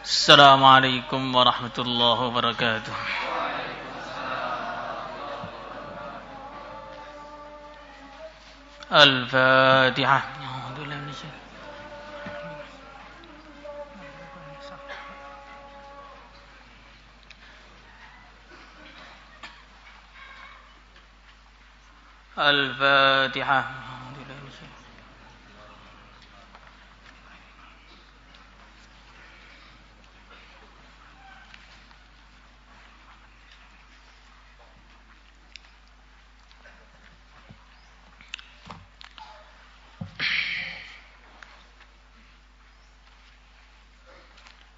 Assalamualaikum warahmatullahi wabarakatuh. Al-Fatihah. Al-Fatihah.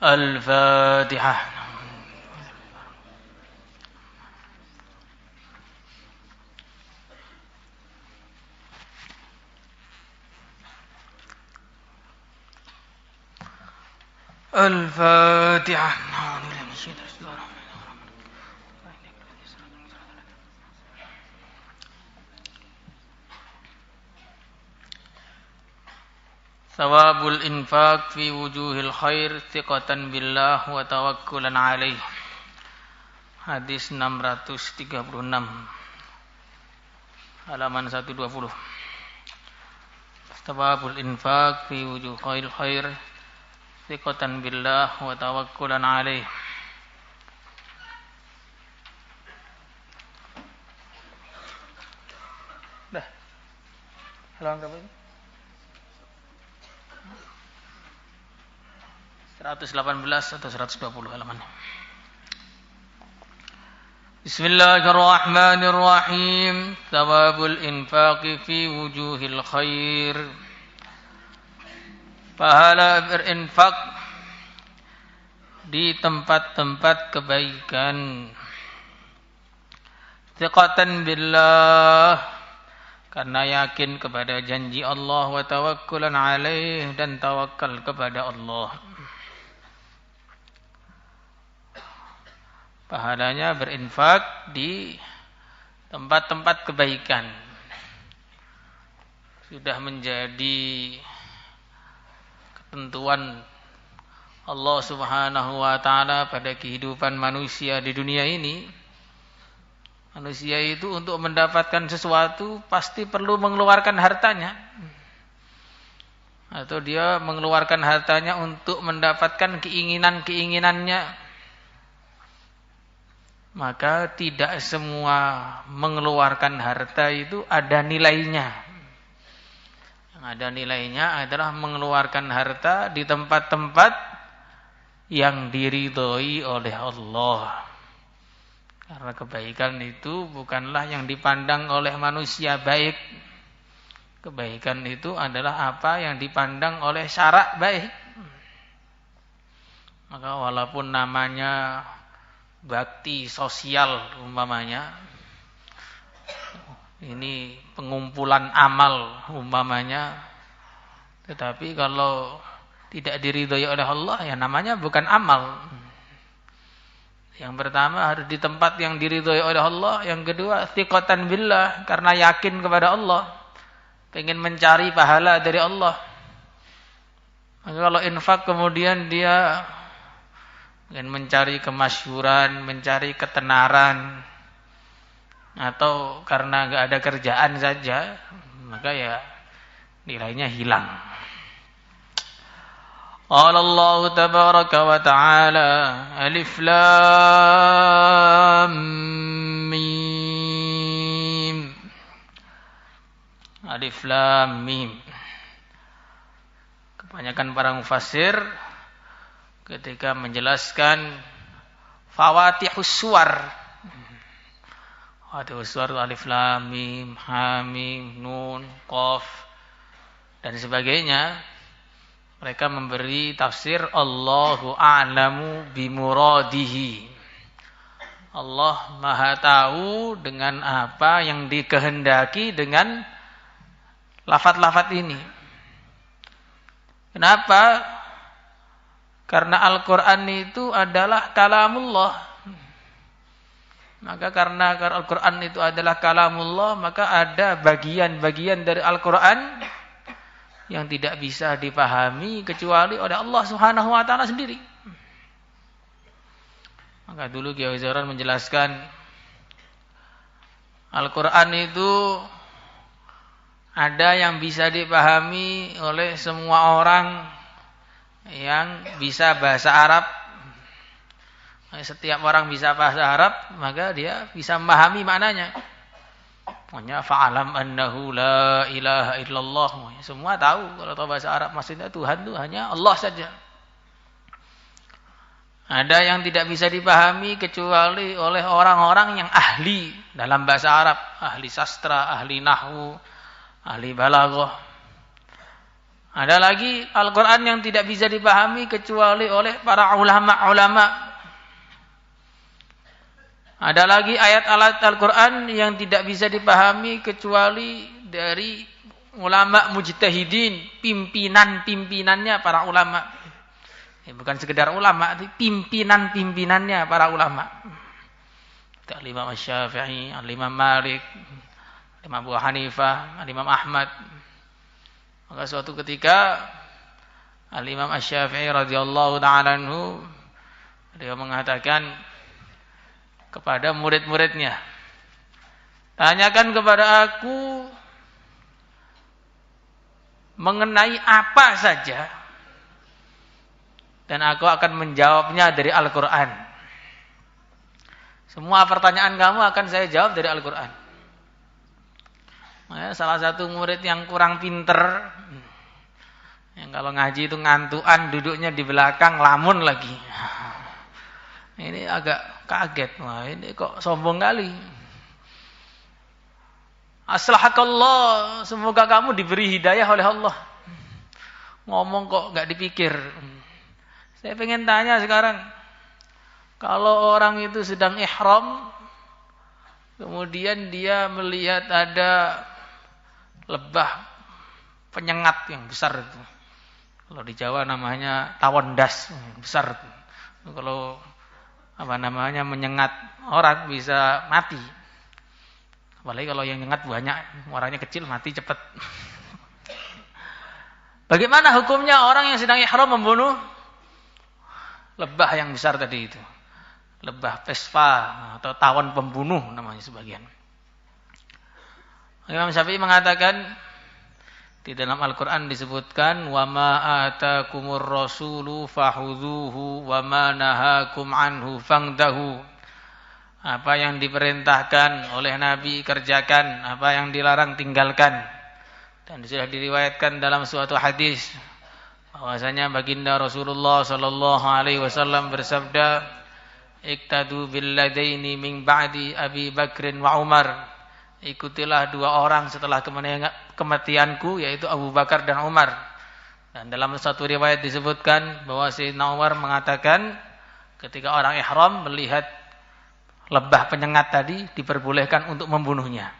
Al-Fatihah. Al-Fatihah. Thawabul infaq fi wujuhil khair thiqatan billah wa tawakkulan alaih. Hadis 636 halaman 120. Thawabul infaq fi wujuhil khair thiqatan billah wa tawakkulan alaih. Dah. Halaman berapa ini? 118 atau 120 halaman. Bismillahirrahmanirrahim. Thawabul infaqi fi wujuhil khair. Pahala berinfak di tempat-tempat kebaikan. Thiqatan billah, karena yakin kepada janji Allah, wa tawakkulan alaih, dan tawakal kepada Allah. Pahalanya berinfak di tempat-tempat kebaikan. Sudah menjadi ketentuan Allah Subhanahu wa ta'ala pada kehidupan manusia di dunia ini. Manusia itu untuk mendapatkan sesuatu pasti perlu mengeluarkan hartanya. Atau dia mengeluarkan hartanya untuk mendapatkan keinginan-keinginannya. Maka tidak semua mengeluarkan harta itu ada nilainya. Yang ada nilainya adalah mengeluarkan harta di tempat-tempat yang diridhoi oleh Allah. Karena kebaikan itu bukanlah yang dipandang oleh manusia baik. Kebaikan itu adalah apa yang dipandang oleh syara baik. Maka walaupun namanya bakti sosial umpamanya, ini pengumpulan amal umpamanya, tetapi kalau tidak diridhoi oleh Allah ya namanya bukan amal. Yang pertama harus di tempat yang diridhoi oleh Allah. Yang kedua thiqatan billah, karena yakin kepada Allah, pengen mencari pahala dari Allah. Maka kalau infak kemudian dia ingin mencari kemasyhuran, mencari ketenaran, atau karena enggak ada kerjaan saja, maka ya nilainya hilang. Qala Allah tabaraka wa ta'ala, Alif Lam Mim. Alif Lam Mim. Kebanyakan para mufassir ketika menjelaskan fawatihus suwar. Fawatihus suwar itu alif lam mim, ha mim, nun, qaf dan sebagainya. Mereka memberi tafsir Allahu a'lamu bimuradihi. Allah Maha tahu dengan apa yang dikehendaki dengan lafaz-lafaz ini. Kenapa? Karena Al-Quran itu adalah kalamullah. Maka karena Al-Quran itu adalah kalamullah, maka ada bagian-bagian dari Al-Quran yang tidak bisa dipahami kecuali oleh Allah Subhanahu wa ta'ala sendiri. Maka dulu Kiai Zaran menjelaskan Al-Quran itu ada yang bisa dipahami oleh semua orang yang bisa bahasa Arab. Setiap orang bisa bahasa Arab, maka dia bisa memahami maknanya. Pokoknya fa'alam annahu la ilaha illallah. Semua tahu kalau tahu bahasa Arab maksudnya Tuhan itu hanya Allah saja. Ada yang tidak bisa dipahami kecuali oleh orang-orang yang ahli dalam bahasa Arab, ahli sastra, ahli nahwu, ahli balaghah. Ada lagi Al-Quran yang tidak bisa dipahami kecuali oleh para ulama-ulama. Ada lagi ayat-ayat Al-Quran yang tidak bisa dipahami kecuali dari ulama mujtahidin, pimpinan-pimpinannya para ulama. Bukan sekedar ulama, tapi pimpinan-pimpinannya para ulama. Al-Imam Syafi'i, Al-Imam Malik, Al-Imam Abu Hanifah, Al-Imam Ahmad. Maka suatu ketika Al-Imam Syafi'i radhiyallahu ta'ala anhu dia mengatakan kepada murid-muridnya, tanyakan kepada aku mengenai apa saja dan aku akan menjawabnya dari Al-Quran. Semua pertanyaan kamu akan saya jawab dari Al-Quran. Salah satu murid yang kurang pinter, yang kalau ngaji itu ngantuan, duduknya di belakang, lamun lagi. Ini agak kaget. Wah, ini kok sombong kali. Aslahakallah, semoga kamu diberi hidayah oleh Allah. Ngomong kok nggak dipikir. Saya pengen tanya sekarang, kalau orang itu sedang ihram, kemudian dia melihat ada lebah penyengat yang besar itu. Kalau di Jawa namanya tawon das, besar itu. Kalau menyengat orang bisa mati. Apalagi kalau yang nyengat banyak, orangnya kecil mati cepat. Bagaimana hukumnya orang yang sedang ihram membunuh lebah yang besar tadi itu? Lebah Vespa atau tawon pembunuh namanya sebagian. Imam Syafi'i mengatakan di dalam Al-Quran disebutkan wa ma atakumur rasulu fahudhuhu wa ma nahakum anhu fangdahu. Apa yang diperintahkan oleh Nabi kerjakan, apa yang dilarang tinggalkan. Dan sudah diriwayatkan dalam suatu hadis bahwasanya baginda Rasulullah sallallahu alaihi wasallam bersabda, iktadu billadaini min ba'di Abi Bakrin wa Umar. Ikutilah dua orang setelah kematianku, yaitu Abu Bakar dan Umar. Dan dalam satu riwayat disebutkan bahwa Sayyidina Umar mengatakan ketika orang ihram melihat lebah penyengat tadi diperbolehkan untuk membunuhnya.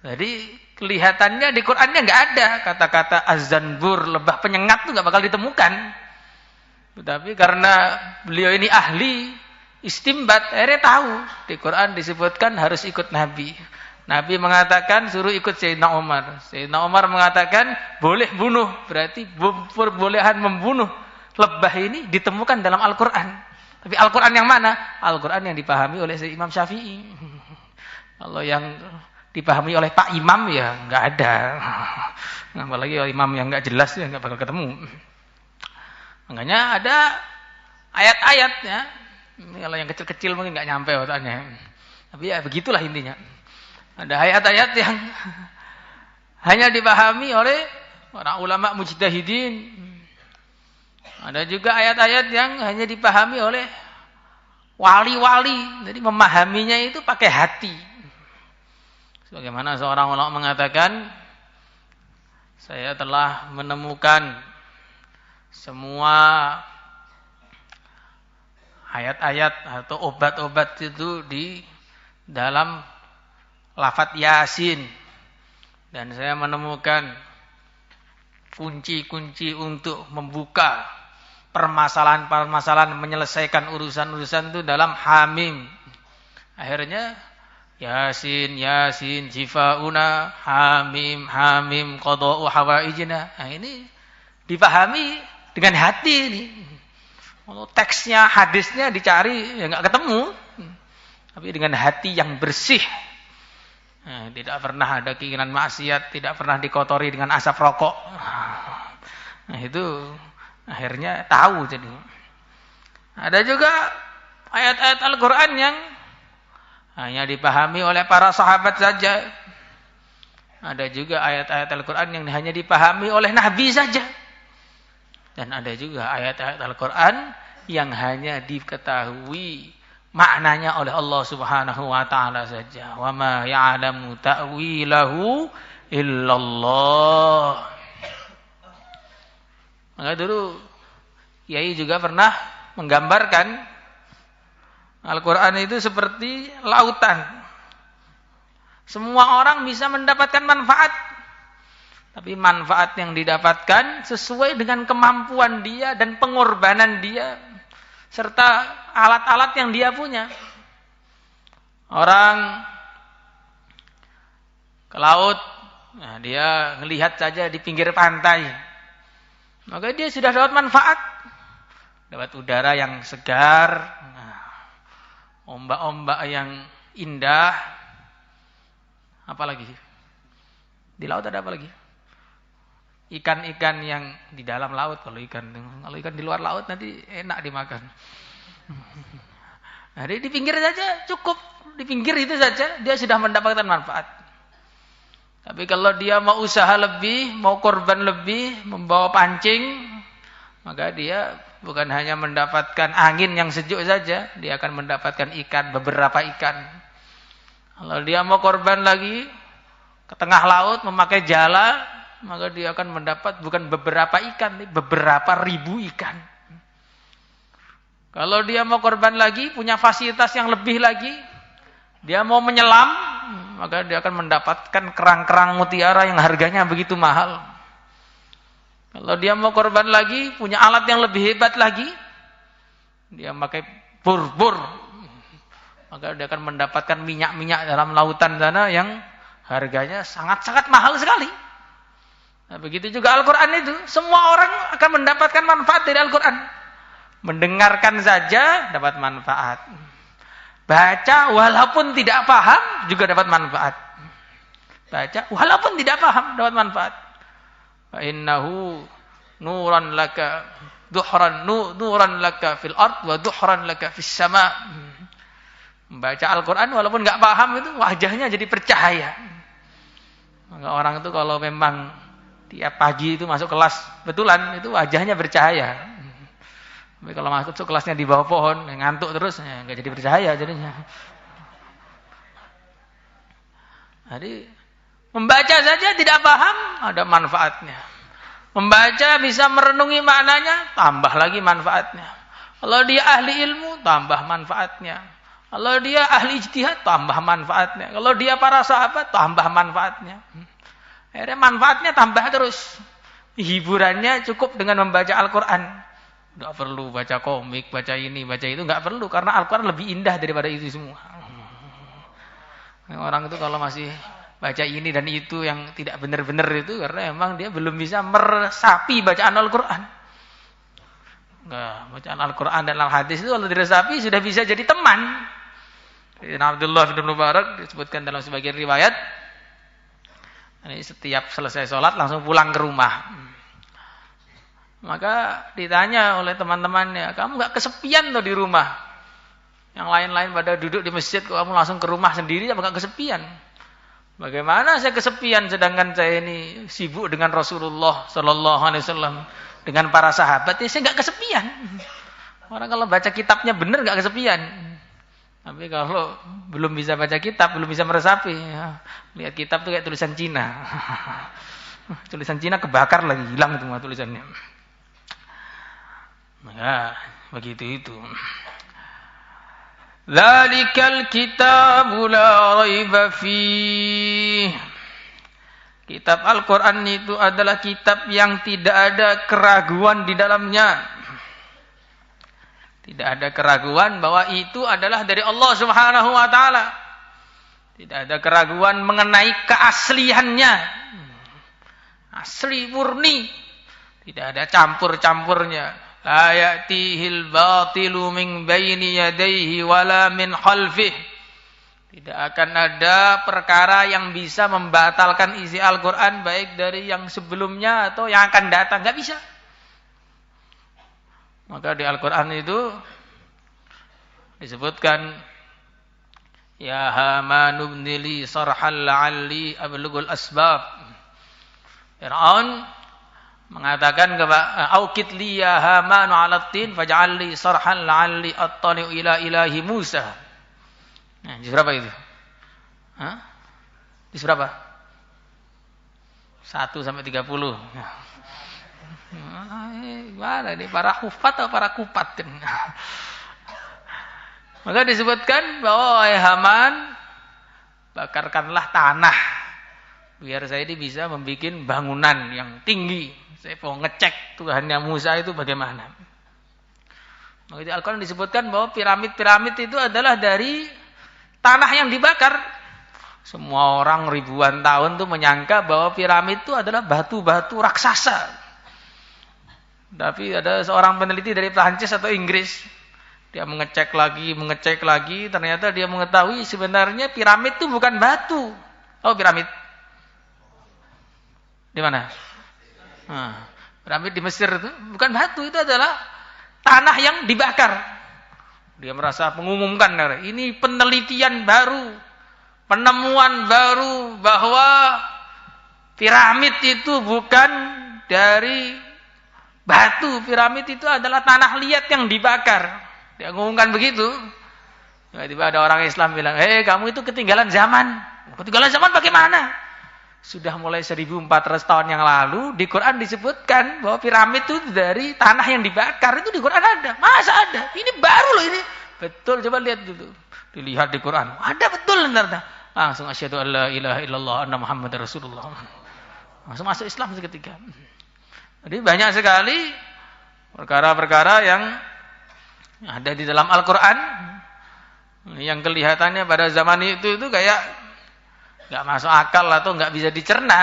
Jadi kelihatannya di Qur'annya nggak ada kata-kata az-zanbur, lebah penyengat itu nggak bakal ditemukan. Tetapi karena beliau ini ahli istimbat, akhirnya tahu di Quran disebutkan harus ikut Nabi. Nabi mengatakan suruh ikut Sayyidina Umar. Sayyidina Umar mengatakan boleh bunuh, berarti perbolehan membunuh lebah ini ditemukan dalam Al-Quran. Tapi Al-Quran yang mana? Al-Quran yang dipahami oleh Imam Syafi'i. Kalau yang dipahami oleh Pak Imam ya nggak ada. Apalagi imam yang nggak jelas ya nggak bakal ketemu. Makanya ada ayat-ayat ya. Ini kalau yang kecil-kecil mungkin nggak nyampe otaknya. Tapi ya begitulah intinya. Ada ayat-ayat yang hanya dipahami oleh para ulama mujtahidin. Ada juga ayat-ayat yang hanya dipahami oleh wali-wali. Jadi memahaminya itu pakai hati. Sebagaimana seorang ulama mengatakan, saya telah menemukan semua ayat-ayat atau obat-obat itu di dalam lafaz Yasin. Dan saya menemukan kunci-kunci untuk membuka permasalahan-permasalahan, menyelesaikan urusan-urusan itu dalam Hamim. Akhirnya Yasin, Yasin, Jifauna, Hamim, Hamim, Qada'u Hawaijina. Nah ini dipahami dengan hati ini. Kalau teksnya, hadisnya dicari ya nggak ketemu. Tapi dengan hati yang bersih, tidak pernah ada keinginan maksiat, tidak pernah dikotori dengan asap rokok. Nah, itu akhirnya tahu jadi. Ada juga ayat-ayat Al-Quran yang hanya dipahami oleh para sahabat saja. Ada juga ayat-ayat Al-Quran yang hanya dipahami oleh Nabi saja. Dan ada juga ayat-ayat Al-Quran yang hanya diketahui maknanya oleh Allah Subhanahu wa taala saja. Wa ma ya'lamu ta'wilahu illallah. Maka dulu Kiai juga pernah menggambarkan Al-Quran itu seperti lautan. Semua orang bisa mendapatkan manfaat. Tapi manfaat yang didapatkan sesuai dengan kemampuan dia dan pengorbanan dia. Serta alat-alat yang dia punya. Orang ke laut, nah dia melihat saja di pinggir pantai. Maka dia sudah dapat manfaat. Dapat udara yang segar, ombak-ombak yang indah. Apalagi? Di laut ada apa lagi? Ikan-ikan yang di dalam laut. Kalau ikan di luar laut nanti enak dimakan. Nah, di pinggir saja cukup. Di pinggir itu saja dia sudah mendapatkan manfaat. Tapi kalau dia mau usaha lebih, mau korban lebih, membawa pancing, maka dia bukan hanya mendapatkan angin yang sejuk saja, dia akan mendapatkan ikan, beberapa ikan. Kalau dia mau korban lagi, ke tengah laut memakai jala, maka dia akan mendapat bukan beberapa ikan, beberapa ribu ikan. Kalau dia mau korban lagi, punya fasilitas yang lebih lagi, dia mau menyelam, maka dia akan mendapatkan kerang-kerang mutiara yang harganya begitu mahal. Kalau dia mau korban lagi, punya alat yang lebih hebat lagi, dia pakai bur-bur, maka dia akan mendapatkan minyak-minyak dalam lautan sana yang harganya sangat-sangat mahal sekali. Nah, begitu juga Al-Quran itu. Semua orang akan mendapatkan manfaat dari Al-Quran. Mendengarkan saja dapat manfaat. Baca walaupun tidak paham juga dapat manfaat. Baca walaupun tidak paham dapat manfaat. Fa innahu nuran laka nuran laka fil ard wa duhran laka fis sama. Membaca Al-Quran walaupun enggak paham itu wajahnya jadi bercahaya. Maka orang itu kalau memang tiap pagi itu masuk kelas betulan itu wajahnya bercahaya. Tapi kalau masuk kelasnya di bawah pohon ngantuk terus ya enggak jadi bercahaya jadinya. Jadi membaca saja tidak paham ada manfaatnya. Membaca bisa merenungi maknanya tambah lagi manfaatnya. Kalau dia ahli ilmu tambah manfaatnya. Kalau dia ahli ijtihad tambah manfaatnya. Kalau dia para sahabat tambah manfaatnya. Akhirnya manfaatnya tambah terus. Hiburannya cukup dengan membaca Al-Quran. Tidak perlu baca komik, baca ini, baca itu. Tidak perlu. Karena Al-Quran lebih indah daripada itu semua. Orang itu kalau masih baca ini dan itu yang tidak benar-benar itu. Karena memang dia belum bisa meresapi bacaan Al-Quran. Bacaan Al-Quran dan Al-Hadis itu kalau diresapi sudah bisa jadi teman. Abdullah bin Mubarak disebutkan dalam sebagian riwayat. Ini setiap selesai sholat langsung pulang ke rumah. Maka ditanya oleh teman-temannya, kamu gak kesepian tuh di rumah? Yang lain-lain pada duduk di masjid, kok kamu langsung ke rumah sendiri, apa gak kesepian? Bagaimana saya kesepian sedangkan saya ini sibuk dengan Rasulullah Sallallahu Alaihi Wasallam, dengan para sahabat, ya saya gak kesepian. Orang kalau baca kitabnya benar gak kesepian. Tapi kalau belum bisa baca kitab, belum bisa meresapi, ya, lihat kitab tuh kayak tulisan Cina. Tulisan Cina kebakar lagi, hilang semua tulisannya. Maka begitu itu. Dzalikal kitabu la raiba fih. Kitab Al-Qur'an itu adalah kitab yang tidak ada keraguan di dalamnya. Tidak ada keraguan bahwa itu adalah dari Allah Subhanahu wa taala. Tidak ada keraguan mengenai keasliannya. Asli murni. Tidak ada campur-campurnya. la ya'tihil batilu min baini yadayhi wala min khalfihi. Tidak akan ada perkara yang bisa membatalkan isi Al-Quran baik dari yang sebelumnya atau yang akan datang. Nggak bisa. Maka di Al-Quran itu disebutkan, ya Hamanu ibnili sarhal la'alli ablughul asbab. Fir'aun mengatakan kepada Aukit li ya Hamanu 'ala tin faj'al li sarhal la'alli attali'u ila ilahi Musa. Nah, juz berapa itu? Hah? Juz berapa? 1 sampai 30. Gimana ini? Para hufat atau para kupat? Maka disebutkan bahwa Haman, bakarkanlah tanah biar saya ini bisa membuat bangunan yang tinggi. Saya mau ngecek Tuhannya Musa itu bagaimana. Maka di Al-Quran disebutkan bahwa piramid-piramid itu adalah dari tanah yang dibakar. Semua orang ribuan tahun tuh menyangka bahwa piramid itu adalah batu-batu raksasa. Tapi ada seorang peneliti dari Prancis atau Inggris, dia mengecek lagi, ternyata dia mengetahui sebenarnya piramid itu bukan batu. Oh, piramid. Di mana? Nah, piramid di Mesir itu bukan batu, itu adalah tanah yang dibakar. Dia merasa mengumumkan, ini penelitian baru, penemuan baru bahwa piramid itu bukan dari batu, piramid itu adalah tanah liat yang dibakar. Dia mengumumkan begitu. Tiba-tiba ada orang Islam bilang, kamu itu ketinggalan zaman. Ketinggalan zaman bagaimana? Sudah mulai 1400 tahun yang lalu di Quran disebutkan bahwa piramid itu dari tanah yang dibakar. Itu di Quran ada. Masa ada? Ini baru loh ini. Betul, coba lihat dulu. Dilihat di Quran. Ada betul ternyata. Langsung asyhadu alla ilaha illallah anna Muhammadar Rasulullah. Langsung masuk Islam seketika. Jadi banyak sekali perkara-perkara yang ada di dalam Al-Quran yang kelihatannya pada zaman itu kayak nggak masuk akal atau nggak bisa dicerna.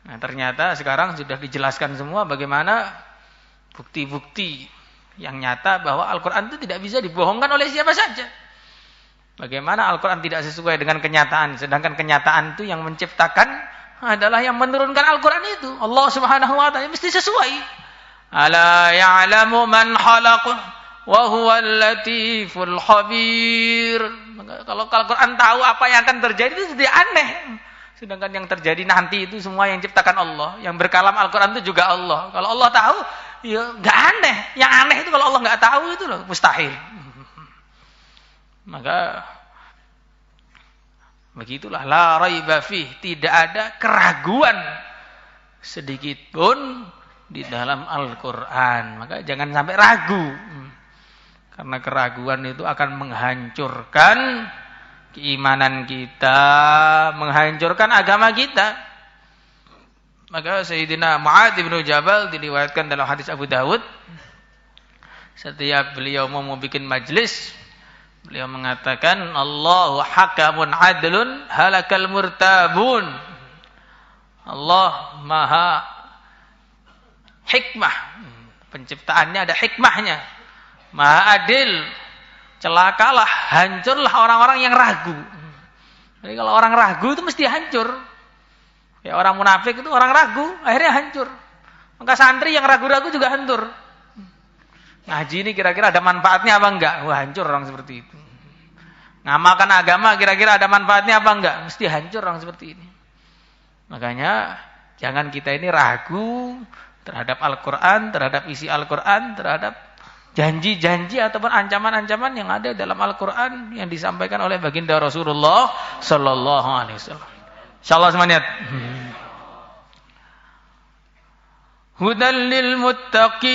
Nah, ternyata sekarang sudah dijelaskan semua bagaimana bukti-bukti yang nyata bahwa Al-Quran itu tidak bisa dibohongkan oleh siapa saja. Bagaimana Al-Quran tidak sesuai dengan kenyataan, sedangkan kenyataan itu yang menciptakan adalah yang menurunkan Al-Quran itu. Allah Subhanahu wa taala mesti sesuai. Ala ya'lamu man khalaq wa huwal latiful khabir. Kalau Al-Quran tahu apa yang akan terjadi itu tidak aneh. Sedangkan yang terjadi nanti itu semua yang ciptakan Allah. Yang berkalam Al-Quran itu juga Allah. Kalau Allah tahu, ya nggak aneh. Yang aneh itu kalau Allah nggak tahu itu loh, mustahil. Maka begitulah, la raiba fih, tidak ada keraguan sedikit pun di dalam Al-Quran. Maka jangan sampai ragu. Karena keraguan itu akan menghancurkan keimanan kita, menghancurkan agama kita. Maka Sayyidina Mu'adz bin Jabal diriwayatkan dalam hadis Abu Dawud, setiap beliau mau bikin majlis, beliau mengatakan, Allahu hakamun adlun halakal murtabun. Allah maha hikmah. Penciptaannya ada hikmahnya. Maha adil, celakalah, hancurlah orang-orang yang ragu. Jadi kalau orang ragu itu mesti hancur. Ya, orang munafik itu orang ragu, akhirnya hancur. Maka santri yang ragu-ragu juga hancur. Ngaji ini kira-kira ada manfaatnya apa enggak? Wah, hancur orang seperti itu. Ngamalkan agama kira-kira ada manfaatnya apa enggak? Mesti hancur orang seperti ini. Makanya jangan kita ini ragu terhadap Al-Quran, terhadap isi Al-Quran, terhadap janji-janji ataupun ancaman-ancaman yang ada dalam Al-Quran yang disampaikan oleh baginda Rasulullah Sallallahu Alaihi Wasallam. Insyaallah semuanya. Hudan lil muttaqin.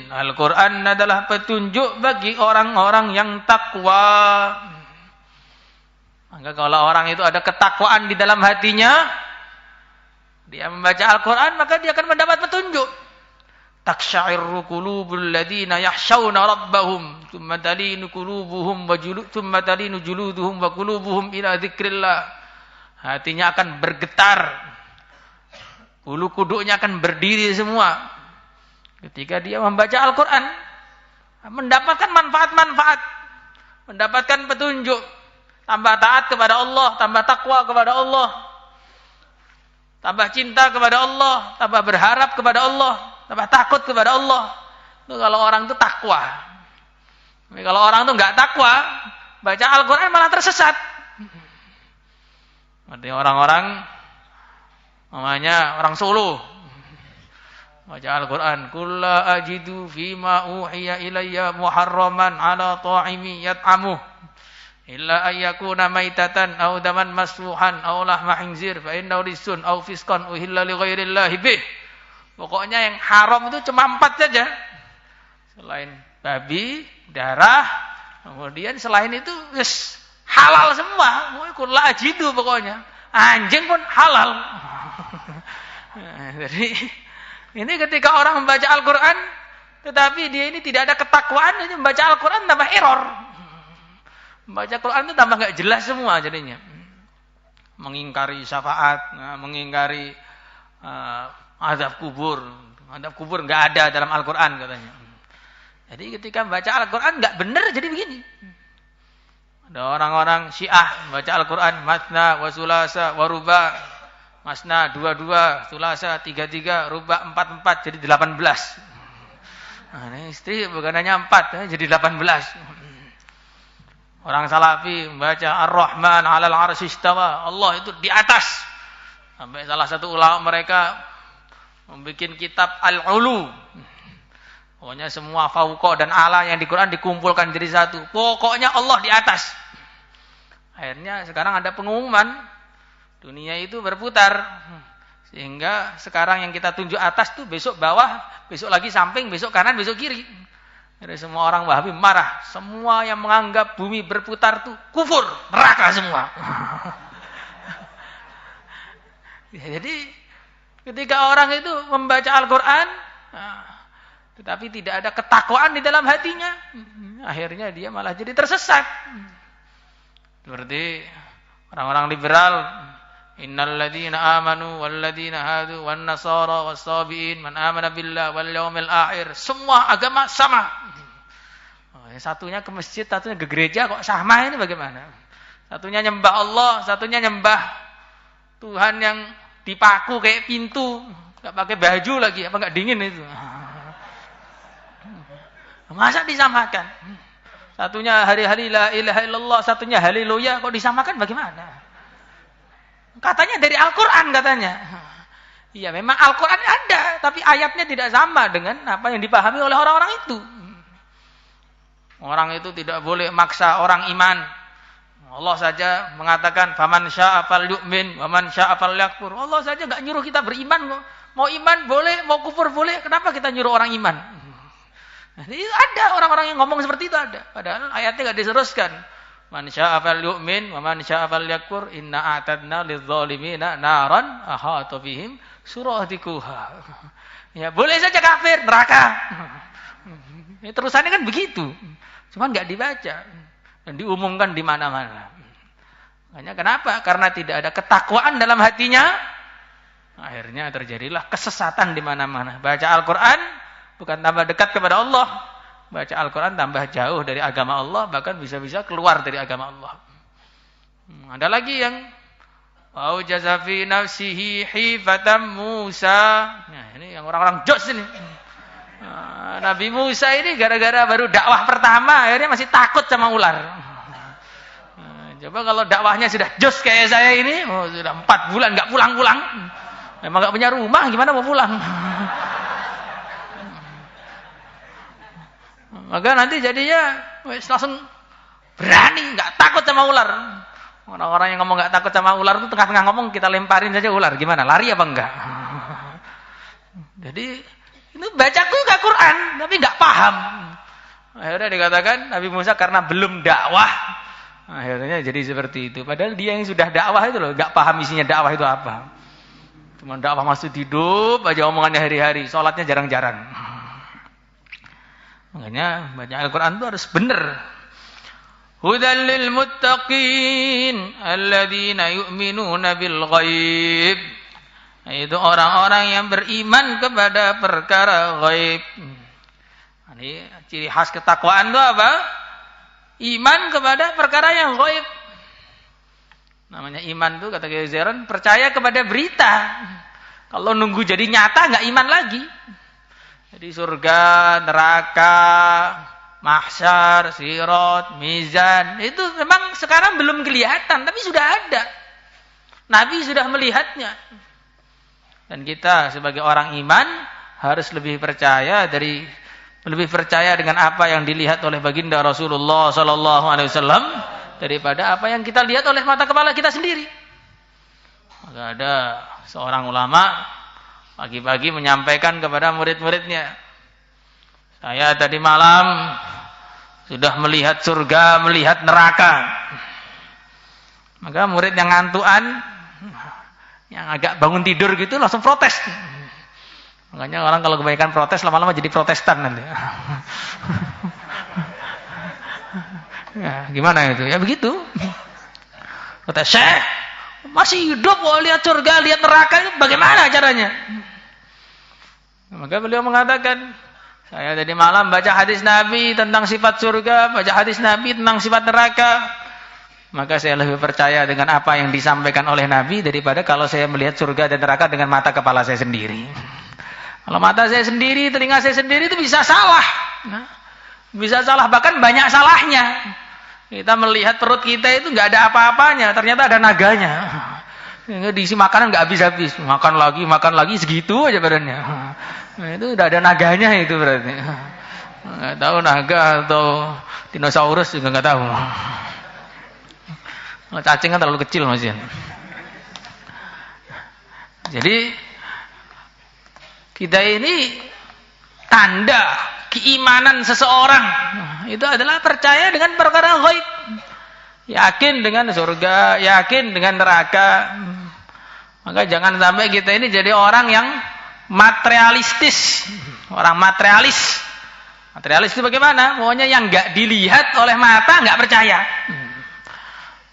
Al-Quran adalah petunjuk bagi orang-orang yang takwa. Maka kalau orang itu ada ketakwaan di dalam hatinya, dia membaca Al-Quran, maka dia akan mendapat petunjuk. Taksya'irru qulubul ladina yakhshawna rabbahum thumma talinu qulubuhum wa thumma talinu juluduhum wa qulubuhum ila dzikrillah. Hatinya akan bergetar, bulu kuduknya akan berdiri semua Ketika dia membaca Al-Quran, mendapatkan manfaat-manfaat, mendapatkan petunjuk, tambah taat kepada Allah, tambah takwa kepada Allah, tambah cinta kepada Allah, tambah berharap kepada Allah, tambah takut kepada Allah. Itu kalau orang itu takwa. Tapi kalau orang itu enggak takwa, baca Al-Quran malah tersesat. Artinya orang-orang, namanya orang Solo, baca Al-Quran, kulla ajidu fima uhiya ilayya muharraman ala ta'imi yat'amuh illa ayyakuna maitatan aw daman masfuhan aw lahma khinzir fa innahu rijsun aw fisqan uhilla li ghairillahi bih. Pokoknya yang haram itu cuma 4 saja. Selain babi, darah, kemudian selain itu halal semua. Kulla ajidu pokoknya. Anjing pun halal. Jadi ini ketika orang membaca Al-Quran, tetapi dia ini tidak ada ketakwaan, ini membaca Al-Quran tambah error. Membaca Al-Quran itu tambah nggak jelas semua jadinya. Mengingkari syafaat, mengingkari azab kubur. Azab kubur nggak ada dalam Al-Quran katanya. Jadi ketika membaca Al-Quran nggak benar jadi begini. Ada orang-orang Syiah membaca Al-Quran, matna, wa sulasa, wa ruba, masna 22, sulasa 33, ruba 44 jadi 18. Nah, ini istri bukan hanya 4 jadi 18. Orang Salafi membaca Ar-Rahman 'alal 'arsy istawa, Allah itu di atas. Sampai salah satu ulama mereka membuat kitab Al-Ulu. Pokoknya semua fauqa dan ala yang di Quran dikumpulkan jadi satu. Pokoknya Allah di atas. Akhirnya sekarang ada pengumuman dunia itu berputar, sehingga sekarang yang kita tunjuk atas tuh besok bawah, besok lagi samping, besok kanan, besok kiri. Jadi semua orang Wahabi marah. Semua yang menganggap bumi berputar tuh kufur, neraka semua. Jadi ketika orang itu membaca Al-Quran, tetapi tidak ada ketakwaan di dalam hatinya, akhirnya dia malah jadi tersesat. Seperti orang-orang liberal, innal ladzina amanu wal ladzina hadu wan nasara was sabiin man amana billah wal yaumil akhir, semua agama sama. Satunya ke masjid, satunya ke gereja, kok sama ini bagaimana? Satunya nyembah Allah, satunya nyembah Tuhan yang dipaku kayak pintu, enggak pakai baju lagi, apa enggak dingin itu? Masa disamakan? Satunya hari-hari la ilaha illallah, satunya haleluya, kok disamakan bagaimana? Katanya dari Al-Quran katanya. Iya memang Al-Quran ada, tapi ayatnya tidak sama dengan apa yang dipahami oleh orang-orang itu. Orang itu tidak boleh maksa orang iman. Allah saja mengatakan faman syaa'a falyu'min wa man syaa'a falyakfur. Allah saja enggak nyuruh kita beriman kok. Mau iman boleh, mau kufur boleh. Kenapa kita nyuruh orang iman? Jadi ada orang-orang yang ngomong seperti itu ada. Padahal ayatnya enggak diseruskan. Man syaa'a falyu'min wa man syaa'a falyakfur inna a'tadna lidz-dzalimina naran ahata bihim suradikuha. Ya, boleh saja kafir, neraka. Ya, terusannya kan begitu. Cuma enggak dibaca dan diumumkan di mana-mana. Makanya kenapa? Karena tidak ada ketakwaan dalam hatinya. Akhirnya terjadilah kesesatan di mana-mana. Baca Al-Qur'an bukan tambah dekat kepada Allah. Baca Al-Quran tambah jauh dari agama Allah, bahkan bisa-bisa keluar dari agama Allah. Ada lagi yang aujaza fi nafsihi hifatam Musa. Nah, ini yang orang-orang jos ini. Nabi Musa ini gara-gara baru dakwah pertama akhirnya masih takut sama ular. Coba kalau dakwahnya sudah jos kayak saya ini, sudah 4 bulan enggak pulang-pulang. Memang enggak punya rumah, gimana mau pulang? Maka nanti jadinya langsung berani, enggak takut sama ular. Orang-orang yang ngomong enggak takut sama ular itu tengah-tengah ngomong kita lemparin saja ular. Gimana? Lari apa enggak? Jadi ini bacaku juga Quran, tapi enggak paham. Akhirnya dikatakan Nabi Musa karena belum dakwah, akhirnya jadi seperti itu. Padahal dia yang sudah dakwah itu loh, enggak paham isinya dakwah itu apa. Cuma dakwah masuk hidup aja omongannya hari-hari, sholatnya jarang-jarang. Makanya baca Al-Quran itu harus benar. Hudal lil muttaqin alladzina yu'minuna bil ghaib. Itu orang-orang yang beriman kepada perkara ghaib. Ini ciri khas ketakwaan itu apa? Iman kepada perkara yang ghaib. Namanya iman itu kata Kiai Zairon, percaya kepada berita. Kalau nunggu jadi nyata nggak iman lagi. Jadi surga, neraka, mahsyar, sirat, mizan, itu memang sekarang belum kelihatan, tapi sudah ada. Nabi sudah melihatnya. Dan kita sebagai orang iman harus lebih percaya dengan apa yang dilihat oleh baginda Rasulullah sallallahu alaihi wasallam daripada apa yang kita lihat oleh mata kepala kita sendiri. Maka ada seorang ulama pagi-pagi menyampaikan kepada murid-muridnya, saya tadi malam sudah melihat surga, melihat neraka. Maka murid yang ngantuan, yang agak bangun tidur gitu langsung protes. Makanya orang kalau kebanyakan protes lama-lama jadi protestan nanti. Ya, gimana itu? Ya begitu. Kata Syekh, masih hidup kok lihat surga, lihat neraka itu bagaimana caranya? Maka beliau mengatakan, saya tadi malam baca hadis Nabi tentang sifat surga, baca hadis Nabi tentang sifat neraka. Maka saya lebih percaya dengan apa yang disampaikan oleh Nabi daripada kalau saya melihat surga dan neraka dengan mata kepala saya sendiri. Kalau mata saya sendiri, telinga saya sendiri itu bisa salah. Bisa salah, bahkan banyak salahnya. Kita melihat perut kita itu nggak ada apa-apanya, ternyata ada naganya. Diisi makanan nggak habis-habis, makan lagi segitu aja badannya. Itu udah ada naganya itu berarti. Nggak tahu naga atau dinosaurus juga nggak tahu. Cacing kan terlalu kecil masih. Jadi kita ini tanda keimanan seseorang itu adalah percaya dengan perkara ghaib, yakin dengan surga, yakin dengan neraka. Maka jangan sampai kita ini jadi orang yang materialistis, orang materialis. Materialis itu bagaimana? Pokoknya yang nggak dilihat oleh mata nggak percaya.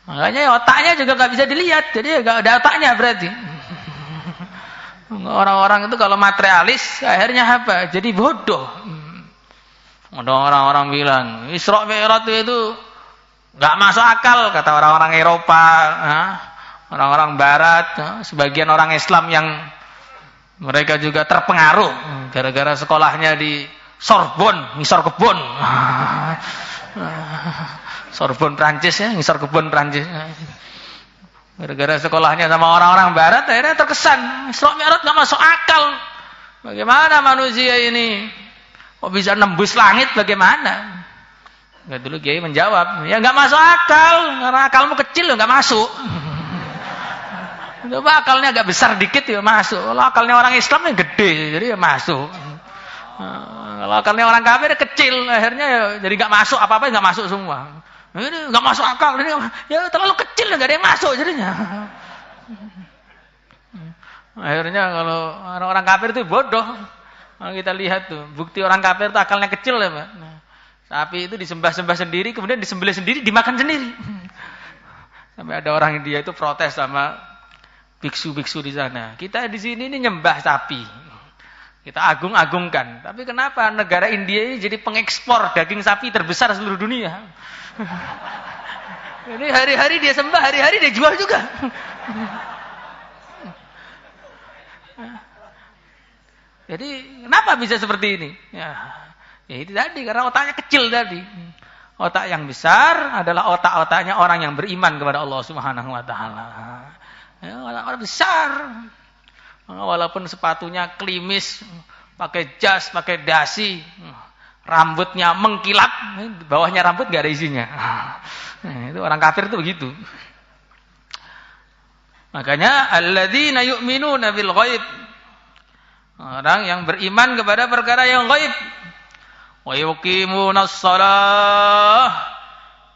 Makanya otaknya juga nggak bisa dilihat, jadi nggak ada otaknya berarti. Orang-orang itu kalau materialis akhirnya apa? Jadi bodoh. Ada orang-orang bilang Isra Mi'raj itu nggak masuk akal kata orang-orang Eropa, orang-orang Barat, sebagian orang Islam yang mereka juga terpengaruh gara-gara sekolahnya di Sorbonne, ngisor kebun. Sorbonne Prancis ya, ngisor kebun Prancis. Gara-gara sekolahnya sama orang-orang Barat akhirnya terkesan Isra Mi'raj nggak masuk akal. Bagaimana manusia ini kok bisa nembus langit bagaimana? Nggak dulu Kiai menjawab, ya nggak masuk akal, karena akalmu kecil nggak masuk. Coba akalnya agak besar dikit ya masuk. Kalau akalnya orang Islam yang gede, jadi ya masuk. Kalau akalnya orang kafir kecil, akhirnya ya jadi nggak masuk, apa-apa nggak masuk semua. Ini nggak masuk akal, ini ya terlalu kecil nggak ada yang masuk jadinya. Akhirnya kalau orang-orang kafir itu bodoh. Kalau kita lihat tuh, bukti orang kafir itu akalnya kecil ya, Pak. Sapi itu disembah-sembah sendiri, kemudian disembelih sendiri, dimakan sendiri. Sampai ada orang India itu protes sama biksu-biksu di sana. Kita di sini ini nyembah sapi. Kita agung-agungkan. Tapi kenapa negara India ini jadi pengekspor daging sapi terbesar seluruh dunia? Ini hari-hari dia sembah, hari-hari dia jual juga. Jadi kenapa bisa seperti ini? Ya itu tadi, karena otaknya kecil tadi. Otak yang besar adalah otak-otaknya orang yang beriman kepada Allah Subhanahu wa taala. Ya, orang besar. Walaupun sepatunya klimis, pakai jas, pakai dasi, rambutnya mengkilap, bawahnya rambut nggak ada isinya. Itu orang kafir itu begitu. Makanya alladzina yu'minuna bil ghaib. Orang yang beriman kepada perkara yang ghaib. Wa yuqimunas shalah,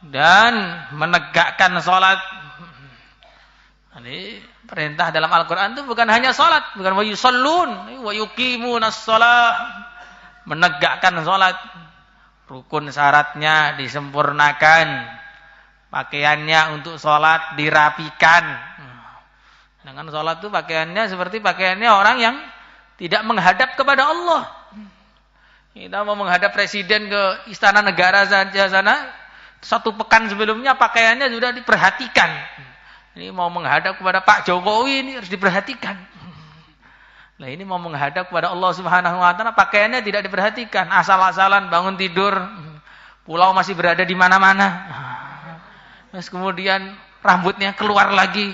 dan menegakkan salat. Ini perintah dalam Al-Qur'an itu bukan hanya salat, bukan wa yusallun, wa yuqimunas shalah, menegakkan salat. Rukun syaratnya disempurnakan. Pakaiannya untuk salat dirapikan. Dengan sholat itu pakaiannya seperti pakaiannya orang yang tidak menghadap kepada Allah. Kita mau menghadap presiden ke istana negara saja sana, 1 pekan sebelumnya pakaiannya sudah diperhatikan. Ini mau menghadap kepada Pak Jokowi ini harus diperhatikan. Nah ini mau menghadap kepada Allah Subhanahu Wa Taala pakaiannya tidak diperhatikan, asal-asalan bangun tidur, pulau masih berada di mana-mana. Terus kemudian rambutnya keluar lagi.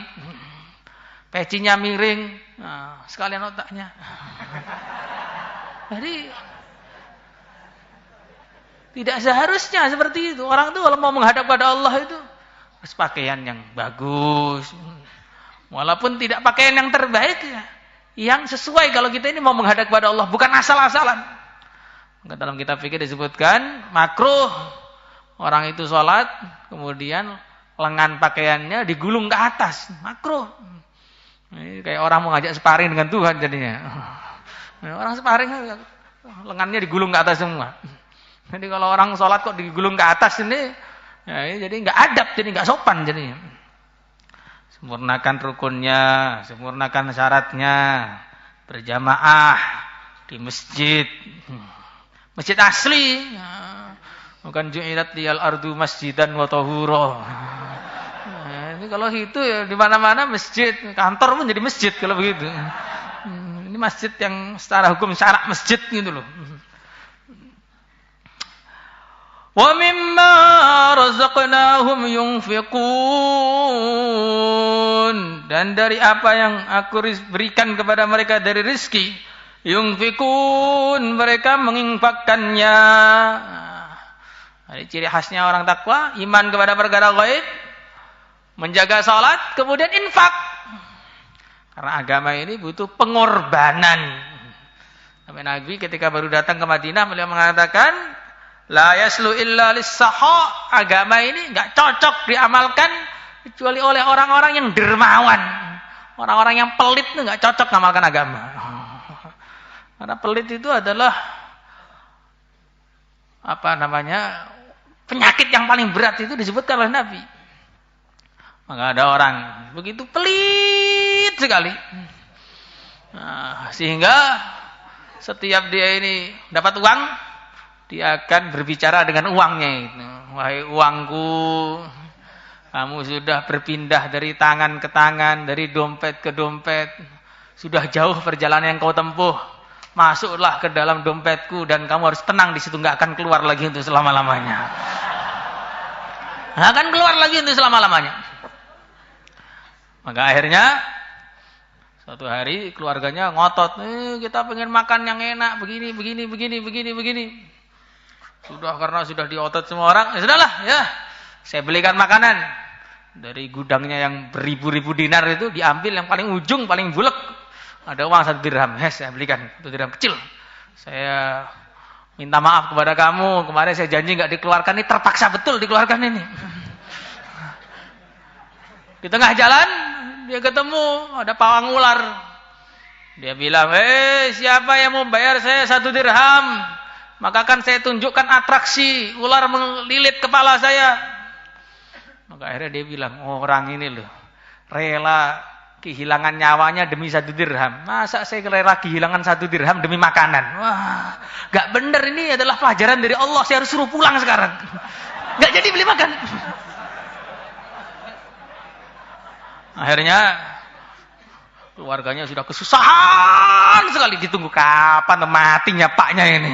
Pecinya miring, nah, sekalian otaknya. Jadi tidak seharusnya seperti itu. Orang itu kalau mau menghadap pada Allah itu harus pakaian yang bagus. Walaupun tidak pakaian yang terbaik ya, yang sesuai kalau kita ini mau menghadap kepada Allah, bukan asal-asalan. Maka dalam kitab fikih disebutkan makruh orang itu sholat kemudian lengan pakaiannya digulung ke atas, makruh. Ini kayak orang mau ngajak sparring dengan Tuhan jadinya. Orang sparring lengannya digulung ke atas semua. Jadi kalau orang sholat kok digulung ke atas ini, ya, jadi nggak adab, jadi nggak sopan jadinya. Sempurnakan rukunnya, sempurnakan syaratnya, berjamaah di masjid, masjid asli, bukan ju'ilat liyal ardu masjidan wa tahura. Ini kalau itu ya di mana-mana masjid, kantor pun jadi masjid kalau begitu. Ini masjid yang secara hukum syarak masjid gitu loh. Wa mimma razaqnahum yunfiqun, dan dari apa yang aku berikan kepada mereka dari rezeki, yunfiqun, mereka menginfakkannya. Ini ciri khasnya orang takwa, iman kepada perkara gaib, menjaga salat, kemudian infak. Karena agama ini butuh pengorbanan. Sampai Nabi ketika baru datang ke Madinah, beliau mengatakan, la yaslu illa lis-saha. Agama ini enggak cocok diamalkan kecuali oleh orang-orang yang dermawan. Orang-orang yang pelit itu enggak cocok mengamalkan agama. Karena pelit itu adalah penyakit yang paling berat itu disebutkan oleh Nabi. Maka ada orang begitu pelit sekali. Nah, sehingga setiap dia ini dapat uang, dia akan berbicara dengan uangnya itu. Wahai uangku, kamu sudah berpindah dari tangan ke tangan, dari dompet ke dompet. Sudah jauh perjalanan yang kau tempuh. Masuklah ke dalam dompetku dan kamu harus tenang di situ, enggak akan keluar lagi untuk selama-lamanya. Enggak akan keluar lagi untuk selama-lamanya. Maka akhirnya suatu hari keluarganya ngotot, kita pengen makan yang enak, begini. Karena sudah diotot semua orang, ya sudahlah, ya saya belikan makanan. Dari gudangnya yang beribu-ribu dinar itu diambil yang paling ujung, paling bulek. Ada uang 1 dirham, saya belikan 1 dirham kecil. Saya minta maaf kepada kamu, kemarin saya janji nggak dikeluarkan, ini terpaksa betul dikeluarkan ini. Di tengah jalan dia ketemu ada pawang ular. Dia bilang, siapa yang mau bayar saya 1 dirham? Maka akan saya tunjukkan atraksi ular melilit kepala saya. Maka akhirnya dia bilang, orang ini loh rela kehilangan nyawanya demi 1 dirham. Masa saya rela kehilangan 1 dirham demi makanan? Wah, gak bener, ini adalah pelajaran dari Allah. Saya harus suruh pulang sekarang. Gak jadi beli makan. Akhirnya keluarganya sudah kesusahan sekali, ditunggu kapan matinya paknya ini.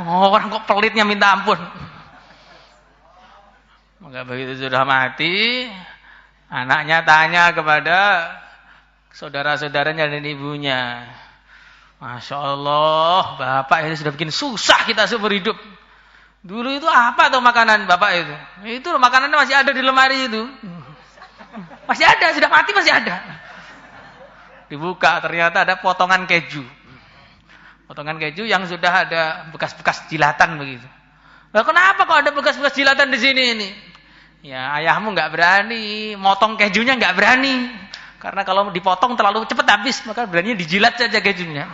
Orang kok pelitnya minta ampun. Maka begitu sudah mati, anaknya tanya kepada saudara-saudaranya dan ibunya, Masya Allah, bapak ini sudah bikin susah kita seumur hidup. Dulu itu apa tuh makanan bapak itu? Itu makanannya masih ada di lemari itu. Masih ada, sudah mati masih ada. Dibuka, ternyata ada potongan keju. Potongan keju yang sudah ada bekas-bekas jilatan begitu. Nah, kenapa kok ada bekas-bekas jilatan di sini ini? Ya, ayahmu nggak berani, motong kejunya nggak berani. Karena kalau dipotong terlalu cepat habis, maka berani dijilat saja kejunya.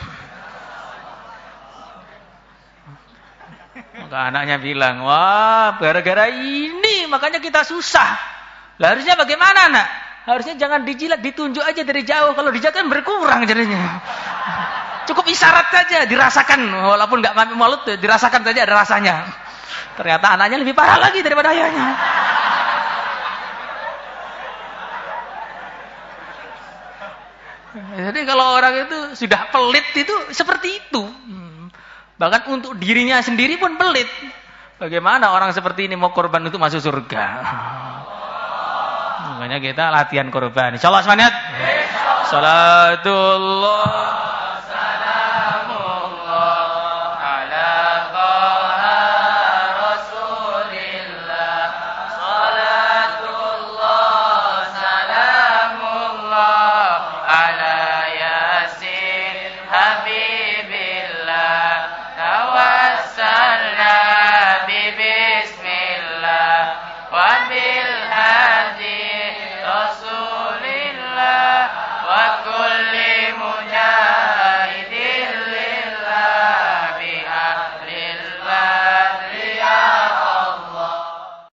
Maka anaknya bilang, wah, gara-gara ini makanya kita susah. Lah harusnya bagaimana, nak? Harusnya jangan dijilat, ditunjuk aja dari jauh. Kalau dijilat kan berkurang jadinya. Cukup isyarat saja, dirasakan. Walaupun nggak mampu mulut, dirasakan saja ada rasanya. Ternyata anaknya lebih parah lagi daripada ayahnya. Jadi kalau orang itu sudah pelit itu seperti itu. Bahkan untuk dirinya sendiri pun pelit. Bagaimana orang seperti ini mau korban untuk masuk surga? Makanya kita latihan korban. Insyaallah semangat. Salatullah